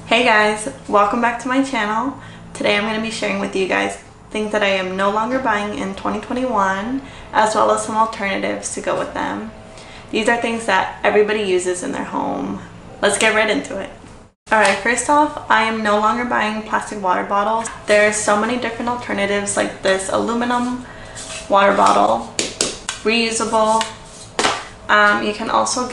Hey guys, welcome back to my channel. Today I'm going to be sharing with you guys things that I am no longer buying in 2021, as well as some alternatives to go with them. These are things that everybody uses in their home. Let's get right into it. Alright, first off, I am no longer buying plastic water bottles. There are so many different alternatives like this aluminum water bottle, reusable. You can also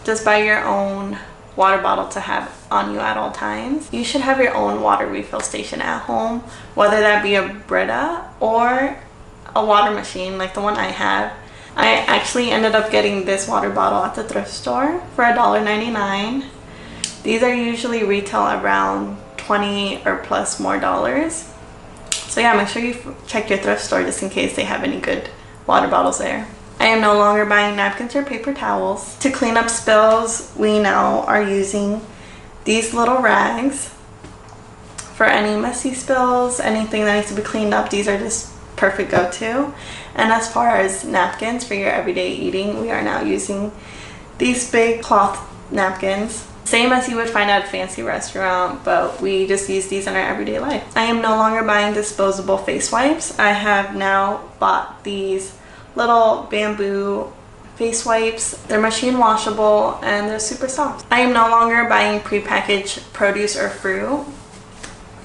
just buy your own water bottle to have on you at all times. You should have your own water refill station at home, whether that be a Brita or a water machine like the one I have. I actually ended up getting this water bottle at the thrift store for $1.99. These are usually retail around $20 or plus more dollars. So yeah, make sure you check your thrift store just in case they have any good water bottles there. I am no longer buying napkins or paper towels. To clean up spills, we now are using these little rags for any messy spills, anything that needs to be cleaned up. These are just perfect go-to. And as far as napkins for your everyday eating, we are now using these big cloth napkins. Same as you would find at a fancy restaurant, but we just use these in our everyday life. I am no longer buying disposable face wipes. I have now bought these little bamboo face wipes. They're machine washable and they're super soft. I am no longer buying prepackaged produce or fruit.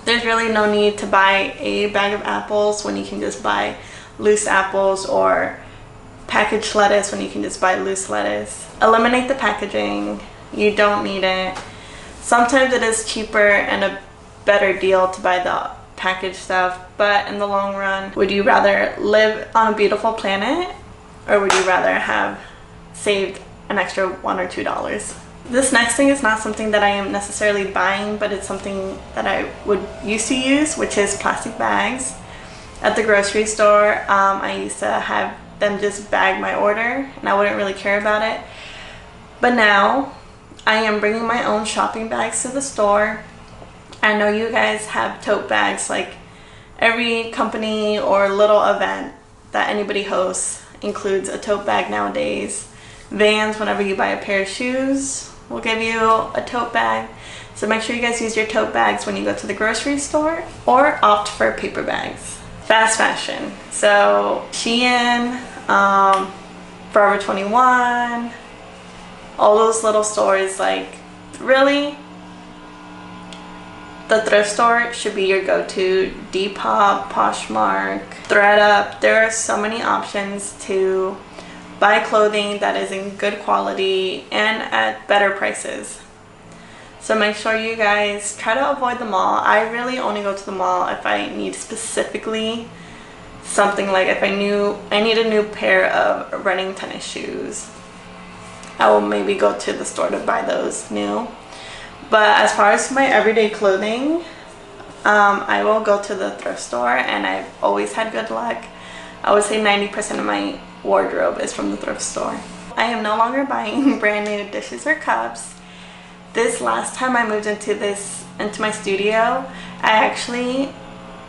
There's really no need to buy a bag of apples when you can just buy loose apples, or packaged lettuce when you can just buy loose lettuce. Eliminate the packaging. You don't need it. Sometimes it is cheaper and a better deal to buy the packaged stuff, but in the long run, would you rather live on a beautiful planet, or would you rather have saved an extra $1 or $2? This next thing is not something that I am necessarily buying, but it's something that I would used to use, which is plastic bags. At the grocery store, I used to have them just bag my order and I wouldn't really care about it, but now I am bringing my own shopping bags to the store. I know you guys have tote bags. Like every company or little event that anybody hosts includes a tote bag nowadays. Vans, whenever you buy a pair of shoes, will give you a tote bag. So make sure you guys use your tote bags when you go to the grocery store, or opt for paper bags. Fast fashion. So Shein, Forever 21, all those little stores, like really, the thrift store should be your go-to. Depop, Poshmark, ThredUp. There are so many options to buy clothing that is in good quality and at better prices. So make sure you guys try to avoid the mall. I really only go to the mall if I need specifically something, like if I need a new pair of running tennis shoes. I will maybe go to the store to buy those new. But as far as my everyday clothing, I will go to the thrift store, and I've always had good luck. I would say 90% of my wardrobe is from the thrift store. I am no longer buying brand new dishes or cups. This last time I moved into my studio, I actually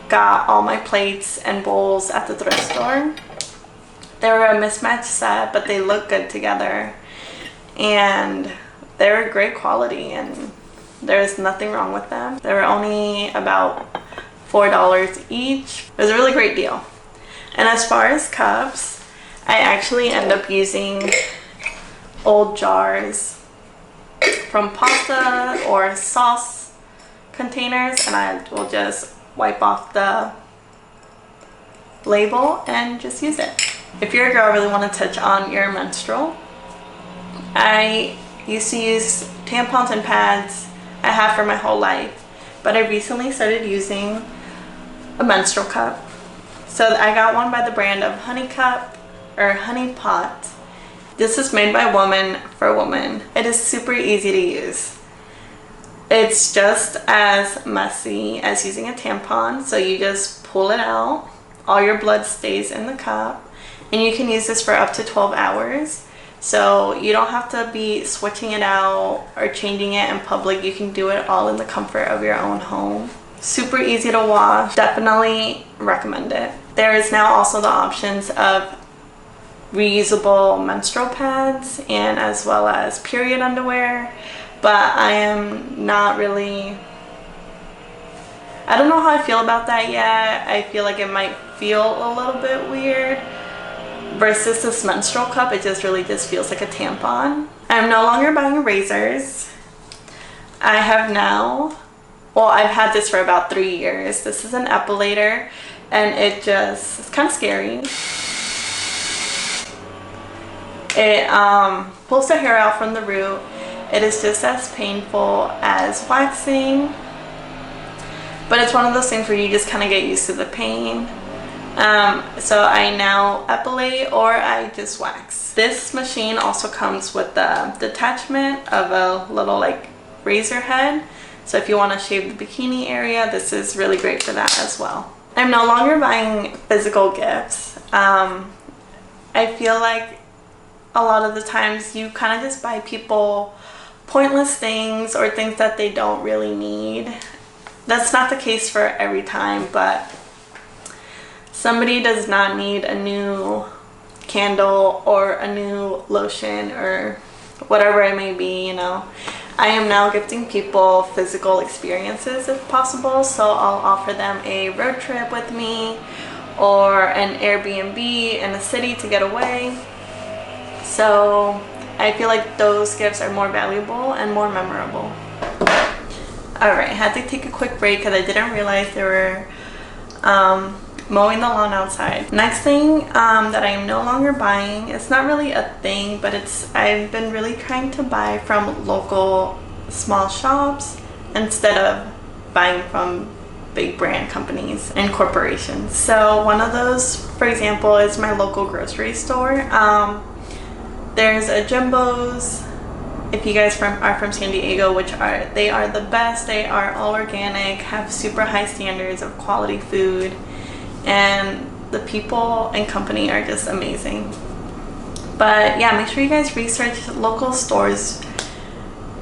got all my plates and bowls at the thrift store. They were a mismatched set, but they look good together, and they were great quality, and there's nothing wrong with them. They were only about $4 each. It was a really great deal. And as far as cups, I actually end up using old jars from pasta or sauce containers, and I will just wipe off the label and just use it. If you're a girl, really want to touch on your menstrual, I used to use tampons and pads. I have for my whole life, but I recently started using a menstrual cup. So I got one by the brand of Honey Cup or Honey Pot. This is made by woman for woman. It is super easy to use. It's just as messy as using a tampon, so you just pull it out, all your blood stays in the cup, and you can use this for up to 12 hours. So you don't have to be switching it out or changing it in public. You can do it all in the comfort of your own home. Super easy to wash. Definitely recommend it. There is now also the options of reusable menstrual pads and as well as period underwear, but I am not really, I don't know how I feel about that yet. I feel like it might feel a little bit weird versus this menstrual cup. It just really just feels like a tampon. I'm no longer buying razors. I have now, well, I've had this for about 3 years. This is an epilator and it's kind of scary. It pulls the hair out from the root. It is just as painful as waxing, but it's one of those things where you just kind of get used to the pain. So I now epilate or I just wax. This machine also comes with the detachment of a little like razor head. So if you want to shave the bikini area, this is really great for that as well. I'm no longer buying physical gifts. I feel like a lot of the times you kind of just buy people pointless things or things that they don't really need. That's not the case for every time, but somebody does not need a new candle or a new lotion or whatever it may be, you know. I am now gifting people physical experiences if possible, so I'll offer them a road trip with me or an Airbnb in a city to get away. So I feel like those gifts are more valuable and more memorable. Alright, I had to take a quick break because I didn't realize they were mowing the lawn outside. Next thing that I am no longer buying, it's not really a thing, but I've been really trying to buy from local small shops instead of buying from big brand companies and corporations. So one of those, for example, is my local grocery store. There's a Jumbo's, if you guys are from San Diego, they are the best. They are all organic, have super high standards of quality food, and the people and company are just amazing. But yeah, make sure you guys research local stores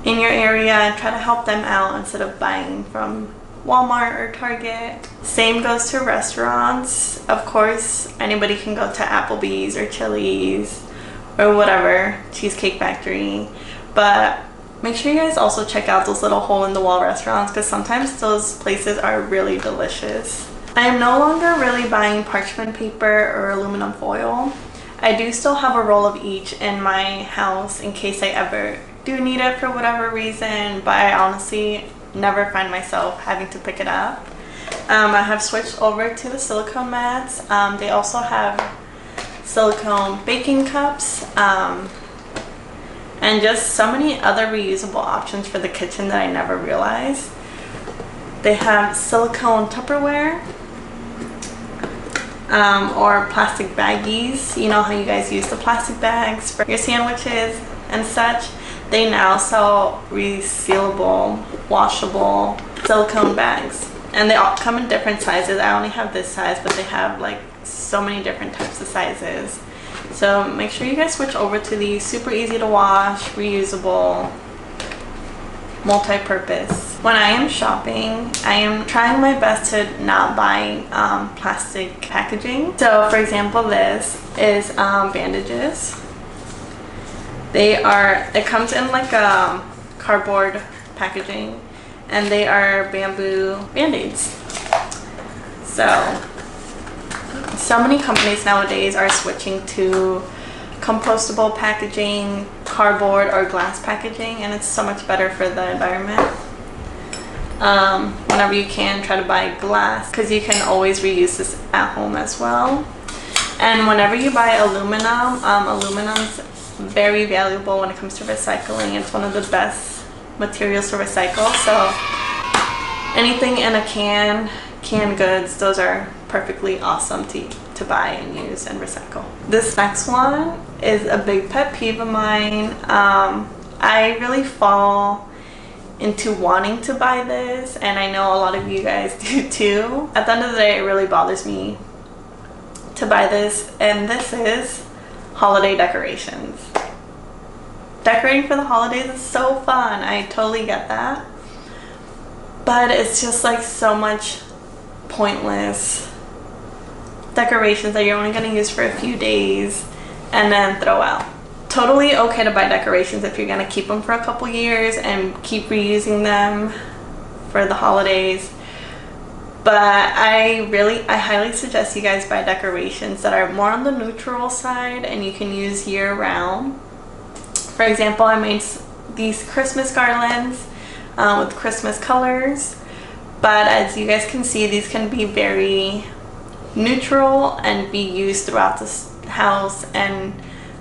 in your area and try to help them out instead of buying from Walmart or Target. Same goes to restaurants. Of course, anybody can go to Applebee's or Chili's or whatever, Cheesecake Factory, but make sure you guys also check out those little hole-in-the-wall restaurants because sometimes those places are really delicious. I am no longer really buying parchment paper or aluminum foil. I do still have a roll of each in my house in case I ever do need it for whatever reason, but I honestly never find myself having to pick it up. I have switched over to the silicone mats. They also have silicone baking cups and just so many other reusable options for the kitchen that I never realized. They have silicone Tupperware or plastic baggies. You know how you guys use the plastic bags for your sandwiches and such. They now sell resealable, washable silicone bags, and they all come in different sizes. I only have this size, but they have like so many different types of sizes. So make sure you guys switch over to these. Super easy to wash, reusable, multi-purpose. When I am shopping, I am trying my best to not buy plastic packaging. So for example, this is bandages. It comes in like a cardboard packaging, and they are bamboo band-aids. So many companies nowadays are switching to compostable packaging, cardboard or glass packaging, and it's so much better for the environment. Whenever you can, try to buy glass because you can always reuse this at home as well. And whenever you buy aluminum, aluminum's very valuable when it comes to recycling. It's one of the best materials to recycle. So anything in a canned goods, those are perfectly awesome to buy and use and recycle. This next one is a big pet peeve of mine. I really fall into wanting to buy this, and I know a lot of you guys do too. At the end of the day, it really bothers me to buy this, and this is holiday decorations. Decorating for the holidays is so fun. I totally get that, but it's just like so much pointless decorations that you're only going to use for a few days, and then throw out. Totally okay to buy decorations if you're gonna keep them for a couple years and keep reusing them for the holidays. But I highly suggest you guys buy decorations that are more on the neutral side and you can use year round. For example, I made these Christmas garlands with Christmas colors, but as you guys can see, these can be very neutral and be used throughout the house and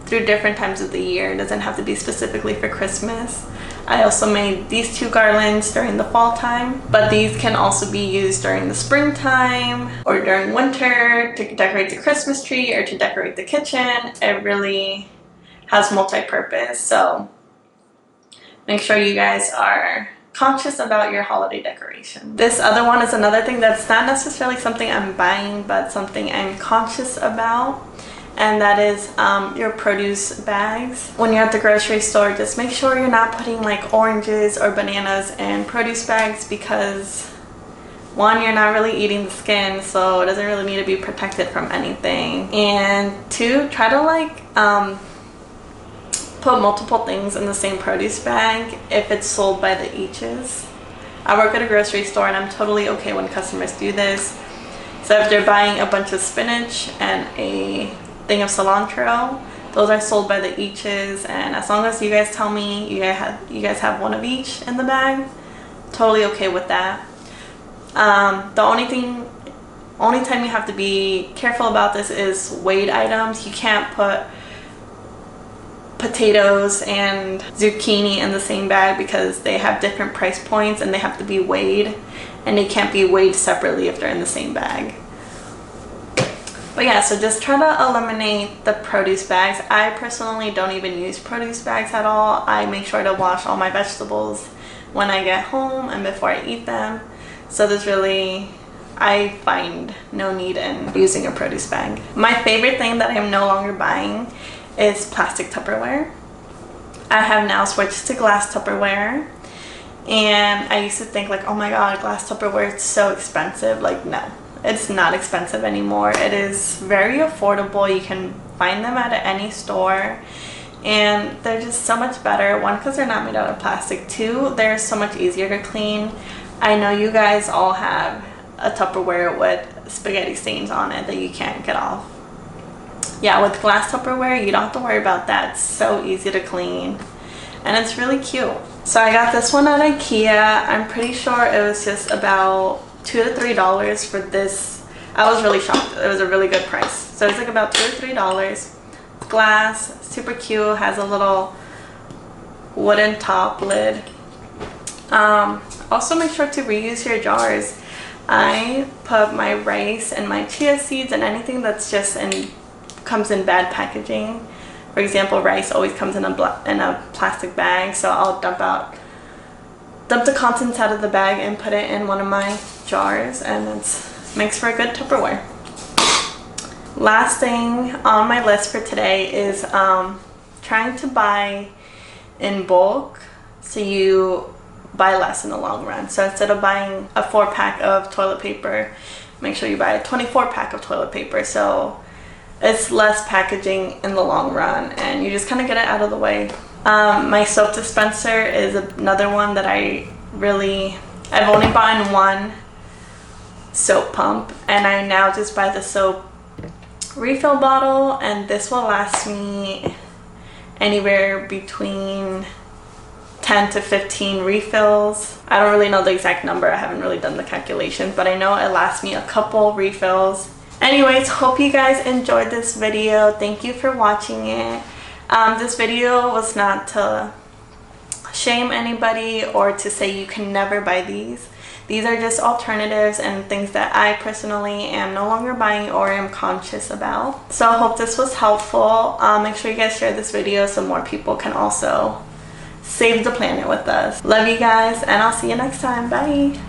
through different times of the year. It doesn't have to be specifically for Christmas. I also made these 2 garlands during the fall time, but these can also be used during the springtime or during winter to decorate the Christmas tree or to decorate the kitchen. It really has multi-purpose, so make sure you guys are conscious about your holiday decoration. This other one is another thing that's not necessarily something I'm buying, but something I'm conscious about. And that is your produce bags. When you're at the grocery store, just make sure you're not putting like oranges or bananas in produce bags because 1, you're not really eating the skin, so it doesn't really need to be protected from anything. And 2, try to like put multiple things in the same produce bag if it's sold by the eaches. I work at a grocery store and I'm totally okay when customers do this. So if they're buying a bunch of spinach and a thing of cilantro, those are sold by the eaches, and as long as you guys tell me you guys have 1 of each in the bag, totally okay with that. The only time you have to be careful about this is weighed items. You can't put potatoes and zucchini in the same bag because they have different price points and they have to be weighed, and they can't be weighed separately if they're in the same bag. But yeah, so just try to eliminate the produce bags. I personally don't even use produce bags at all. I make sure to wash all my vegetables when I get home and before I eat them. So I find no need in using a produce bag. My favorite thing that I'm no longer buying is plastic Tupperware. I have now switched to glass Tupperware. And I used to think like, oh my god, glass Tupperware is so expensive. Like, no. It's not expensive anymore. It is very affordable. You can find them at any store and they're just so much better. 1, because they're not made out of plastic. 2, they're so much easier to clean. I know you guys all have a Tupperware with spaghetti stains on it that you can't get off. Yeah, with glass Tupperware, you don't have to worry about that. It's so easy to clean and it's really cute. So I got this one at IKEA. I'm pretty sure it was just about $2 to $3 for this. I was really shocked. It was a really good price. So it's like about $2 to $3. Glass, super cute, has a little wooden top lid. Also make sure to reuse your jars. I put my rice and my chia seeds and anything that's just comes in bad packaging. For example, rice always comes in a plastic bag, so I'll dump the contents out of the bag and put it in one of my jars, and it makes for a good Tupperware. Last thing on my list for today is trying to buy in bulk so you buy less in the long run. So instead of buying a 4-pack of toilet paper, make sure you buy a 24-pack of toilet paper, so it's less packaging in the long run and you just kind of get it out of the way. My soap dispenser is another one that I've only bought 1 soap pump, and I now just buy the soap refill bottle, and this will last me anywhere between 10 to 15 refills. I don't really know the exact number. I haven't really done the calculations, but I know it lasts me a couple refills. Anyways, hope you guys enjoyed this video. Thank you for watching it. This video was not to shame anybody or to say you can never buy these. These are just alternatives and things that I personally am no longer buying or am conscious about. So I hope this was helpful. Make sure you guys share this video so more people can also save the planet with us. Love you guys, and I'll see you next time. Bye.